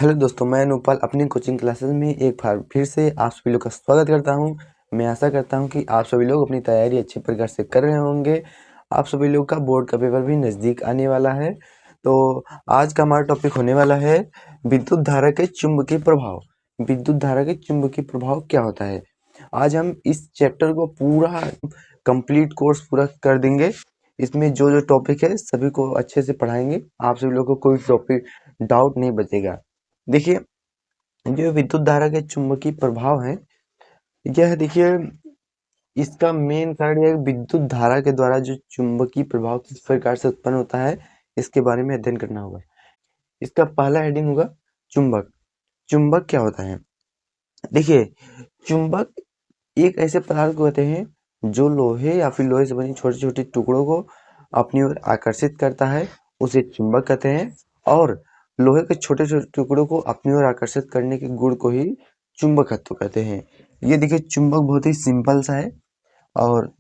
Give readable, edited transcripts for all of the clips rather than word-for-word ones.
Hello दोस्तों, मैं अनुपल अपनी कोचिंग क्लासेस में एक बार फिर से आप सभी लोग का स्वागत करता हूं। मैं आशा करता हूं कि आप सभी लोग अपनी तैयारी अच्छे प्रकार से कर रहे होंगे। आप सभी लोग का बोर्ड का पेपर भी नज़दीक आने वाला है। तो आज का हमारा टॉपिक होने वाला है विद्युत धारा के चुंबकीय प्रभाव। विद्युत धारा के चुंबकीय प्रभाव क्या होता है, आज हम इस चैप्टर को पूरा कंप्लीट कोर्स पूरा कर देंगे। इसमें जो जो टॉपिक है सभी को अच्छे से पढ़ाएंगे, आप सभी लोगों को कोई टॉपिक डाउट नहीं बचेगा। देखिए, जो विद्युत धारा के चुंबकीय प्रभाव है, यह देखिए इसका मेन कारण यह विद्युत धारा के द्वारा जो चुंबकीय प्रभाव किस प्रकार से उत्पन्न होता है, इसके बारे में अध्ययन करना होगा। इसका पहला हेडिंग होगा चुंबक। चुंबक क्या होता है? देखिए, चुंबक एक ऐसे पदार्थ को कहते हैं जो लोहे या फिर लोहे से बनी छोटे छोटे टुकड़ों को अपनी ओर आकर्षित करता है, उसे चुंबक कहते हैं। और लोहे के छोटे छोटे टुकड़ों को अपनी ओर आकर्षित करने के गुण को ही चुंबकत्व कहते हैं। ये देखिए, चुंबक बहुत ही सिंपल सा है। और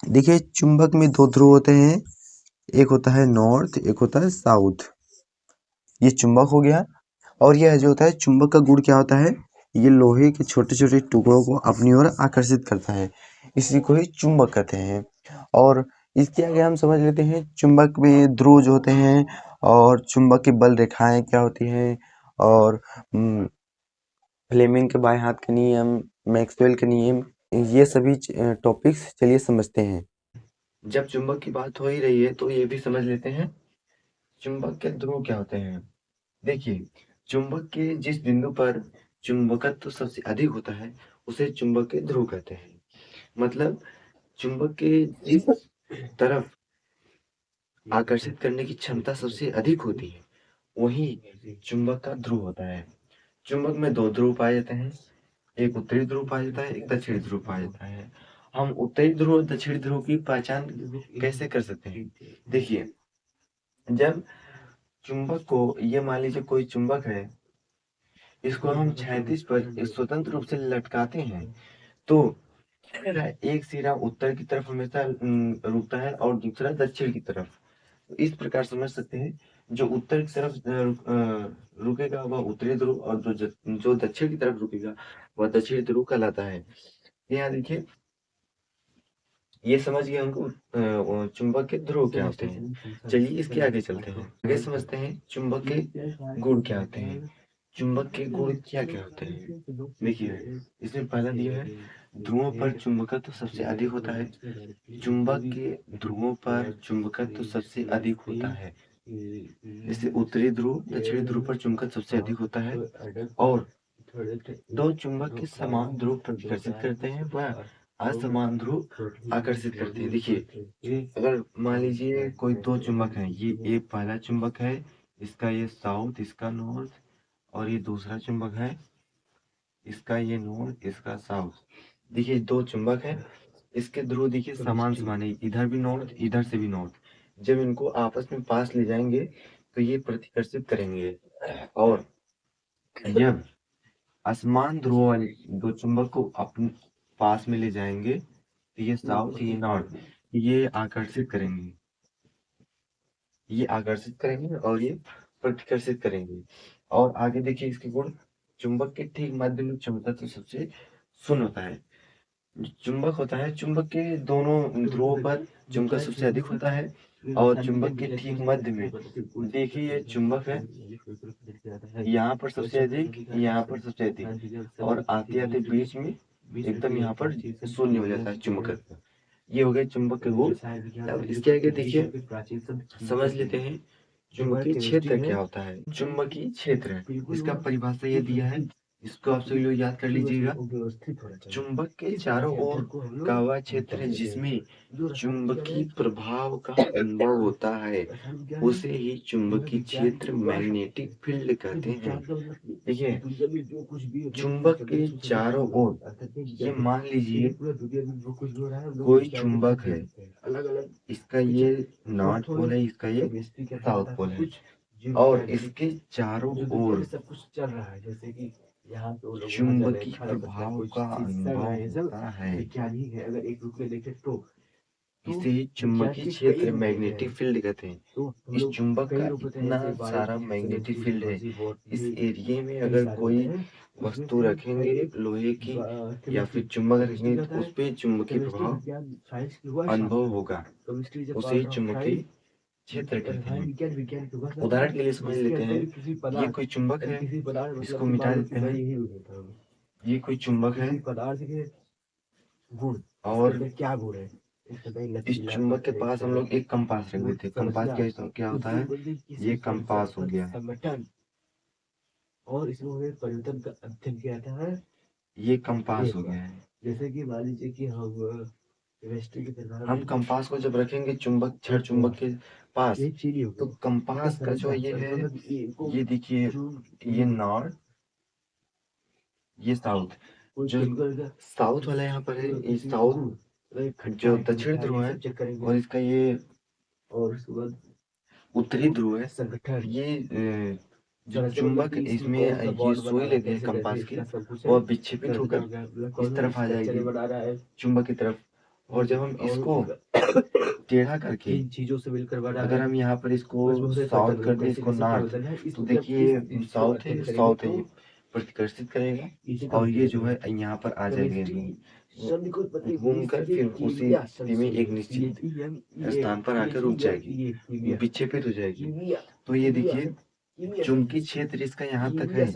देखिए, चुंबक में दो ध्रुव होते हैं, एक होता है नॉर्थ, एक होता है साउथ। ये चुंबक हो गया। और यह जो होता है, चुंबक का गुण क्या होता है, ये लोहे के छोटे छोटे टुकड़ों को अपनी ओर आकर्षित करता है, इसी को ही चुंबक कहते हैं। और इसके आगे हम समझ लेते हैं चुंबक में ध्रुव जो होते हैं और चुंबक की बल रेखाएं क्या होती हैं, और फ्लेमिंग के बाएं हाथ का नियम, मैक्सवेल के नियम, ये सभी टॉपिक्स चलिए समझते हैं। जब चुंबक की बात हो ही रही है तो ये भी समझ लेते हैं चुंबक के ध्रुव क्या होते हैं। देखिए, चुंबक के जिस बिंदु पर चुंबकत्व सबसे अधिक होता है उसे चुंबक के ध्रुव कहते हैं। मतलब चुंबक के जिस तरफ आकर्षित करने की क्षमता सबसे अधिक होती है वही चुंबक का ध्रुव होता है। चुंबक में दो ध्रुव पाए जाते हैं, एक उत्तरी ध्रुव पाया जाता है, एक दक्षिणी ध्रुव पाया जाता है। हम उत्तरी ध्रुव और दक्षिणी ध्रुव की पहचान कैसे कर सकते हैं? देखिए, जब चुंबक को, ये मान लीजिए कोई चुंबक है, इसको हम क्षैतिज पर एक स्वतंत्र रूप से लटकाते हैं तो एक सिरा उत्तर की तरफ हमेशा रुकता है और दूसरा दक्षिण की तरफ। तो इस प्रकार समझ सकते हैं, जो उत्तर की तरफ रुकेगा वह उत्तरी ध्रुव, और जो दक्षिण की तरफ रुकेगा वह दक्षिणी ध्रुव कहलाता है। यहाँ देखिए, ये समझ गए हमको चुंबक के ध्रुव क्या होते हैं। चलिए इसके आगे चलते हैं, आगे समझते हैं चुंबक के गुण क्या होते हैं। चुंबक के गुण क्या क्या होते हैं? देखिए, इसमें पहला दिया है ध्रुवों पर चुंबकत्व सबसे अधिक होता है। चुंबक के ध्रुवों पर चुंबकत्व सबसे अधिक होता है। जैसे उत्तरी ध्रुव दक्षिणी ध्रुव पर चुंबकत्व सबसे अधिक होता है। और दो चुंबक के समान ध्रुव प्रतिकर्षित करते हैं वह असमान ध्रुव आकर्षित करते हैं। देखिए, अगर मान लीजिए कोई दो चुंबक हैं, ये एक पहला चुंबक है, इसका ये साउथ, इसका नॉर्थ, और ये दूसरा चुंबक है, इसका ये नॉर्थ, इसका साउथ। देखिए, दो चुंबक है, इसके ध्रुव देखिए समान समान है, इधर भी नॉर्थ इधर से भी नॉर्थ। जब इनको आपस में पास ले जाएंगे तो ये प्रतिकर्षित करेंगे। और जब असमान ध्रुव वाले दो चुंबक को अपने पास में ले जाएंगे तो ये साउथ, ये नॉर्थ, ये आकर्षित करेंगे, ये आकर्षित करेंगे और ये प्रतिकर्षित करेंगे। और आगे देखिए इसके गुण, चुंबक के ठीक मध्य में क्षमता तो सबसे शून्य होता है। चुंबक होता है, चुंबक के दोनों ध्रुवों पर चुंबक सबसे अधिक होता है, और चुंबक के ठीक मध्य में देखिए ये चुंबक है, यहाँ पर सबसे अधिक, यहाँ पर सबसे अधिक, और आते आते बीच में एकदम यहाँ पर शून्य हो जाता है चुंबकत्व। ये हो गए चुंबक के गुण। अब इसके आगे देखिए, समझ लेते हैं चुंबकीय क्षेत्र क्या होता है। चुंबकीय क्षेत्र, इसका परिभाषा ये दिया है, इसको आप सभी लोग याद कर लीजिएगा। चुंबक के चारों ओर का वह क्षेत्र है जिसमें चुंबकीय प्रभाव का अनुभव होता है उसे ही चुंबकीय क्षेत्र, मैग्नेटिक फील्ड कहते हैं। देखिए, चुंबक के चारों ओर, ये मान लीजिए कोई चुंबक है, इसका ये नॉर्थ पोल है, इसका ये साउथ पोल है, और इसके चारों ओर चुंबकीय प्रभाव का अनुभव होता है। इसे चुंबकीय क्षेत्र मैग्नेटिक फील्ड कहते हैं। इस चुंबक का इतना सारा मैग्नेटिक फील्ड है, इस एरिया में अगर कोई वस्तु रखेंगे लोहे की या फिर चुंबक रखेंगे तो उस पे चुंबकीय प्रभाव अनुभव होगा, उसे ही चुंबकीय क्षेत्र कहते हैं। उदाहरण के लिए समझ लेते हैं, ये कोई चुंबक है, इसको मिटा देते हैं। ये कोई चुंबक है और इस चुंबक के पास हम लोग एक कंपास रख देते हैं। कंपास क्या होता है, ये कंपास हो गया, और इसमें परिवर्तन का अध्ययन किया जाता है, ये कंपास हो गया है। जैसे कि मान लीजिए कि हम कंपास को जब रखेंगे चुंबक छड़ चुंबक के पास, तो कंपास का जो ये है, ये देखिए, ये नॉर्थ, ये साउथ, जो साउथ वाला यहाँ पर है, ये साउथ जो दक्षिण ध्रुव है, और इसका ये और उत्तरी ध्रुव है। ये जो चुंबक इसमें ये सुई लेते हैं कंपास की, वो विक्षेपित होकर इस तरफ आ जाएगी चुंबक की तरफ। और जब हम इसको टेढ़ा करके चीजों से मिलकर अगर हम यहाँ पर इसको साउथ कर दें, इसको नॉर्थ, तो देखिए साउथ है, साउथ है, ये प्रतिकर्षित करेगा और ये जो है यहाँ पर आ जाएंगे घूमकर, फिर उसी स्थिति में एक निश्चित स्थान पर आकर रुक जाएगी, विक्षेपित हो जाएगी। तो ये देखिए चुंबकीय क्षेत्र इसका यहाँ तक है,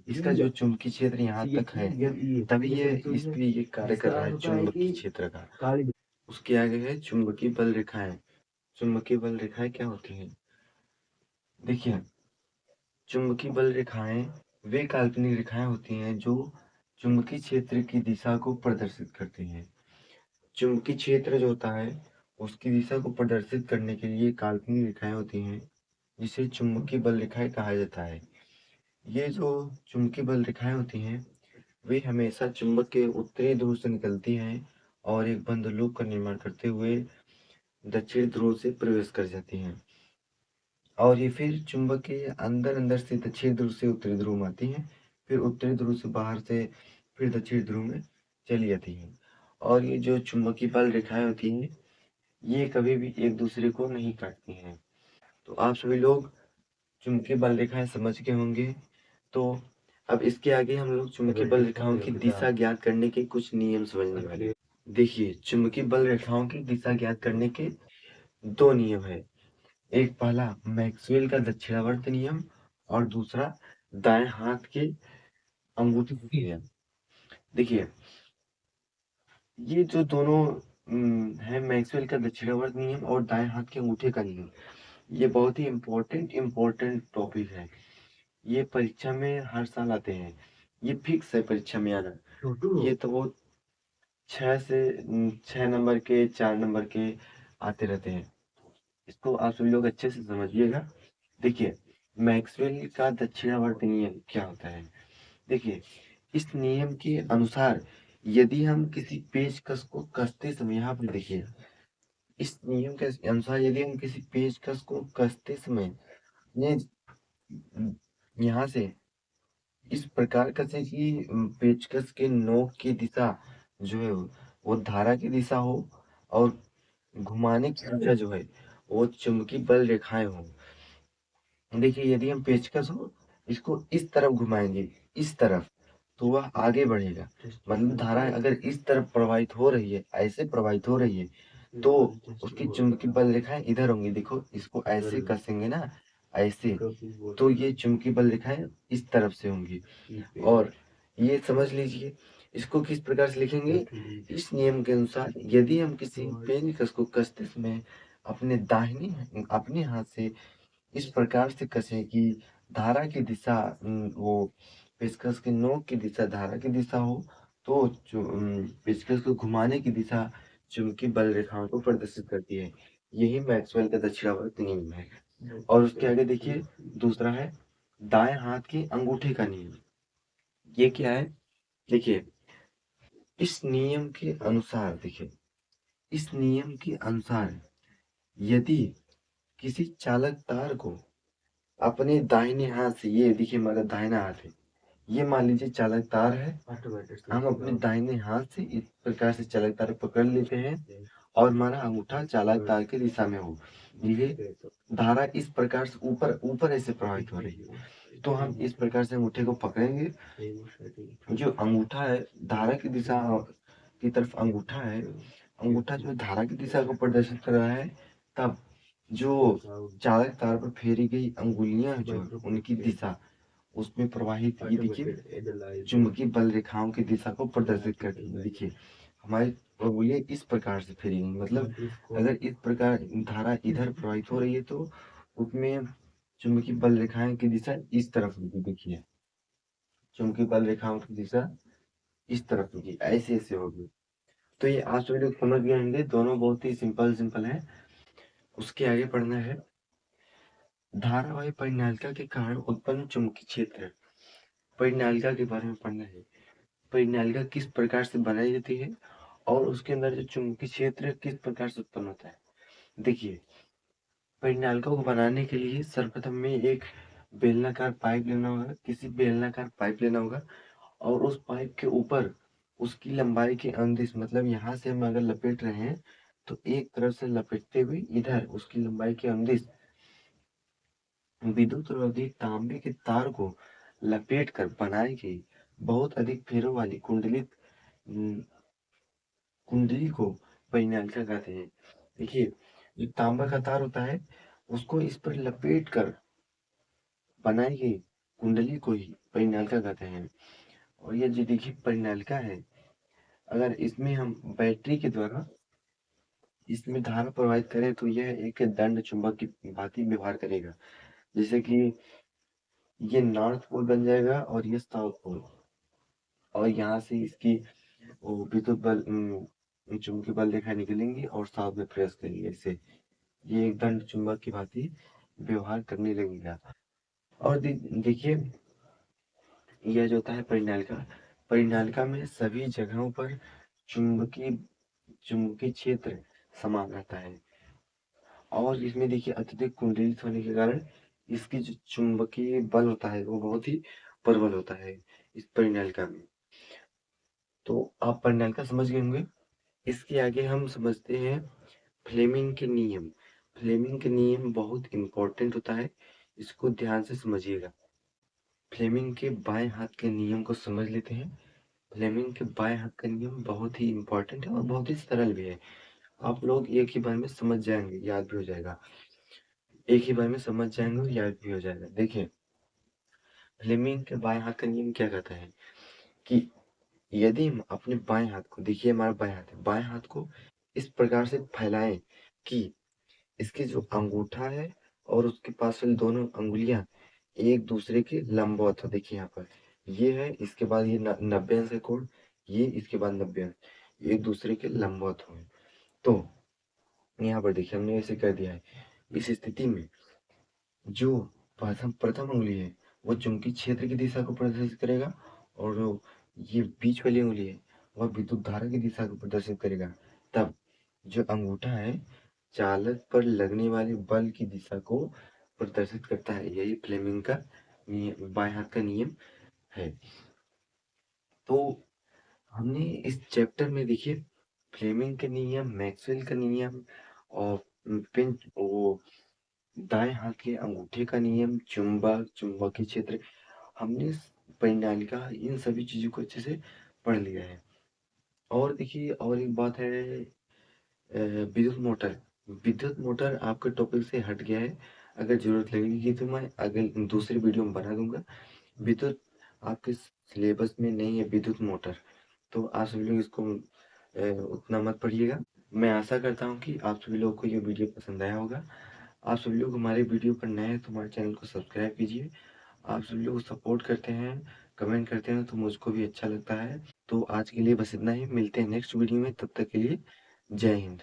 इसका जो चुंबकीय क्षेत्र यहाँ तक है, तभी ये इस पे ये कार्य कर रहा है चुंबकीय क्षेत्र का। उसके आगे है चुंबकीय बल रेखाएं। चुंबकीय बल रेखाएं क्या होती हैं? देखिए, चुंबकीय बल रेखाएं वे काल्पनिक रेखाएं होती हैं जो चुंबकीय क्षेत्र की दिशा को प्रदर्शित करती हैं। चुंबकीय क्षेत्र जो होता है उसकी दिशा को प्रदर्शित करने के लिए काल्पनिक रेखाएं होती हैं, जिसे चुंबकीय बल रेखाएं कहा जाता है। ये जो चुंबकीय बल रेखाएं होती हैं वे हमेशा चुंबक के उत्तरी ध्रुव से निकलती हैं और एक बंद लूप का निर्माण करते हुए दक्षिण ध्रुव से प्रवेश कर जाती हैं, और ये फिर चुंबक के अंदर अंदर से दक्षिण ध्रुव से उत्तरी ध्रुव में आती हैं, फिर उत्तरी ध्रुव से बाहर से फिर दक्षिण ध्रुव में चली जाती हैं। और ये जो चुंबकीय बल रेखाएं होती हैं ये कभी भी एक दूसरे को नहीं काटती हैं। तो आप सभी लोग चुंबकीय बल रेखाएं समझ के होंगे। तो अब इसके आगे हम लोग चुंबकीय बल रेखाओं की दिशा ज्ञात करने के कुछ नियम समझने वाले हैं। देखिए, चुंबकीय बल रेखाओं की दिशा ज्ञात करने के दो नियम है। एक पहला मैक्सवेल का दक्षिणावर्त नियम और दूसरा दाएं हाथ के अंगूठे का नियम। देखिए, ये जो दोनों है मैक्सवेल का दक्षिणावर्त नियम और दाएं हाथ के अंगूठे का नियम, ये बहुत ही इम्पोर्टेंट टॉपिक है। ये परीक्षा में हर साल आते हैं, ये फिक्स है परीक्षा में आना। ये तो वो 6 नंबर के 4 नंबर के आते रहते हैं। इसको आप सभी लोग अच्छे से समझिएगा। देखिए, मैक्सवेल का दक्षिणावर्त नियम क्या होता है। देखिए, इस नियम के अनुसार यदि हम किसी पेचकस को कसते समय, यहाँ पर देखिए, इस नियम के अनुसार यदि हम किसी पेचकस को कसते समय ये यहाँ से इस प्रकार कसे कि पेचकस के नोक की दिशा जो है वो धारा की दिशा हो और घुमाने की दिशा जो है वो चुंबकीय बल रेखाएं हो। देखिए, यदि हम पेचकस हो इसको इस तरफ घुमाएंगे, इस तरफ, तो वह आगे बढ़ेगा। मतलब धारा अगर इस तरफ प्रवाहित हो रही है, ऐसे प्रवाहित हो रही है, तो उसकी चुंबकीय बल रेखाएं इधर होंगी। देखो, इसको ऐसे कसेंगे ना, ऐसे, तो ये चुंबकीय बल रेखाएं इस तरफ से होंगी। और ये समझ लीजिए, इसको किस प्रकार से लिखेंगे। इस नियम के अनुसार यदि हम किसी पेचकस को कसते समय अपने हाथ से इस प्रकार से कसे कि धारा की दिशा वो पेचकस के नोक की दिशा धारा की दिशा हो, तो पेचकस को घुमाने की दिशा चुंबकीय बल रेखाओं को प्रदर्शित करती है। यही मैक्सवेल का दक्षिणावर्त नियम है। और उसके आगे देखिए, दूसरा है दाएं हाथ के अंगूठे का नियम। ये क्या है? देखिए, इस नियम के अनुसार, देखिए, इस नियम के अनुसार यदि किसी चालक तार को अपने दाहिने हाथ से, ये देखिए हमारा दाहिना हाथ है, ये मान लीजिए चालक तार है, हम अपने दाहिने हाथ से इस प्रकार से चालक तार पकड़ लेते हैं और हमारा अंगूठा चालक तार की दिशा में हो। ये धारा इस प्रकार से ऊपर ऊपर ऐसे प्रवाहित हो रही है। तो हम इस प्रकार से अंगूठे को पकड़ेंगे। जो अंगूठा है धारा की दिशा की तरफ अंगूठा है, अंगूठा जो धारा की दिशा को प्रदर्शित कर रहा है, तब जो चालक तार पर फेरी गई अंगुलियां जो उनकी दिशा उसमें प्रवाहित, ये देखिए चुंबकीय बल रेखाओं की दिशा को प्रदर्शित करती है। देखिए हमारी अंगुलियां इस प्रकार से फेरी गई, मतलब अगर इस प्रकार धारा इधर प्रवाहित हो रही है तो उसमें चुंबकीय बल रेखाएं की दिशा इस तरफ होगी। देखिए चुंबकीय बल रेखाओं की दिशा इस तरफ होगी, ऐसे ऐसे होगी। तो ये आज सभी लोग समझ गए होंगे, दोनों बहुत ही सिंपल सिंपल है। उसके आगे पढ़ना है धारावाही परिनालिका के कारण उत्पन्न चुंबकीय क्षेत्र। परिनालिका के बारे में पढ़ना है, परिनालिका किस प्रकार से बनाई जाती है और उसके अंदर जो चुंबकीय क्षेत्र किस प्रकार से उत्पन्न होता है। देखिए परिनालिका को बनाने के लिए सर्वप्रथम में एक बेलनाकार पाइप लेना होगा, किसी बेलनाकार पाइप लेना होगा और उस पाइप के ऊपर उसकी लंबाई के अनुदिश, मतलब यहाँ से हम अगर लपेट रहे हैं तो एक तरफ से लपेटते हुए इधर उसकी लंबाई के अनुदिश विद्युत रोधी तांबे के तार को लपेट कर बनाई गई बहुत अधिक फेरों वाली कुंडली को परिनालिका कहते हैं। देखिए जो तांबा का तार होता है उसको इस पर लपेट कर बनाई गई कुंडली को ही परिनालिका कहते हैं। और ये जो देखिए परिनालिका है, अगर इसमें हम बैटरी के द्वारा इसमें धारा प्रवाहित करें तो यह एक दंड चुंबक की भांति व्यवहार करेगा। जैसे कि ये नॉर्थ पोल बन जाएगा और ये साउथ पोल, और यहाँ से इसकी वो विद्युत बल चुंबकीय बल रेखा निकलेंगी और साउथ में प्रेस करेंगे, ऐसे ये एक दंड चुंबक की भांति व्यवहार करने लगेगा। और देखिए यह जो होता है परिनालिका, परिनालिका में सभी जगहों पर चुंबकीय चुंबकीय क्षेत्र समान रहता है और इसमें देखिए अत्यधिक कुंडलित होने के कारण इसकी जो चुंबकीय बल होता है वो बहुत ही प्रबल होता है इस परिनालिका में। तो आप परिनालिका समझ गए होंगे। इसके आगे हम समझते हैं फ्लेमिंग के नियम। फ्लेमिंग के नियम बहुत इंपॉर्टेंट होता है, इसको ध्यान से समझिएगा। फ्लेमिंग के बाएं हाथ के नियम को समझ लेते हैं। फ्लेमिंग के बाएं हाथ का नियम बहुत ही इंपॉर्टेंट है और बहुत ही सरल भी है। आप लोग एक ही बार में समझ जाएंगे, याद भी हो जाएगा। एक ही बार में समझ जाएंगे और याद भी हो जाएगा। देखिए फ्लेमिंग के बाएं हाथ का नियम क्या कहता है कि यदि हम अपने बाएं हाथ को, देखिए हमारा बाएं हाथ है, बाएं हाथ को इस प्रकार से फैलाएं कि इसके जो अंगूठा है और उसके पास वाली दोनों अंगुलियां एक दूसरे के लंबवत हो। देखिए यहाँ पर ये है, इसके बाद ये 90 अंश का कोण, ये इसके बाद 90 अंश एक दूसरे के लंबवत हो। तो यहाँ पर देखिए हमने ऐसे कर दिया है। इस स्थिति में जो प्रथम प्रथम उंगली है वो चुंबकीय क्षेत्र की दिशा को प्रदर्शित करेगा और जो ये बीच वाली उंगली है वह विद्युत धारा की दिशा को प्रदर्शित करेगा। तब जो अंगूठा है चालक पर लगने वाले बल की दिशा को प्रदर्शित करता है। यही फ्लेमिंग का नियम, बाएं हाथ का नियम है। तो हमने इस चैप्टर में देखिए फ्लेमिंग के नियम, मैक्सवेल का नियम और पिन वो दाएं हाथ के अंगूठे का नियम, चुंबक, चुंबकीय क्षेत्र, हमने परिनालिका, इन सभी चीजों को अच्छे से पढ़ लिया है। और देखिए और एक बात है विद्युत मोटर। विद्युत मोटर आपके टॉपिक से हट गया है, अगर जरूरत लगेगी तो मैं अगले दूसरे वीडियो में बना दूंगा। विद्युत आपके सिलेबस में नहीं है विद्युत मोटर, तो आप सभी लोग इसको उतना मत पढ़िएगा। मैं आशा करता हूँ कि आप सभी लोगों को ये वीडियो पसंद आया होगा। आप सभी लोग हमारे वीडियो पर नए हैं तो हमारे चैनल को सब्सक्राइब कीजिए। आप सभी लोग सपोर्ट करते हैं, कमेंट करते हैं तो मुझको भी अच्छा लगता है। तो आज के लिए बस इतना ही, मिलते हैं नेक्स्ट वीडियो में, तब तक के लिए जय हिंद।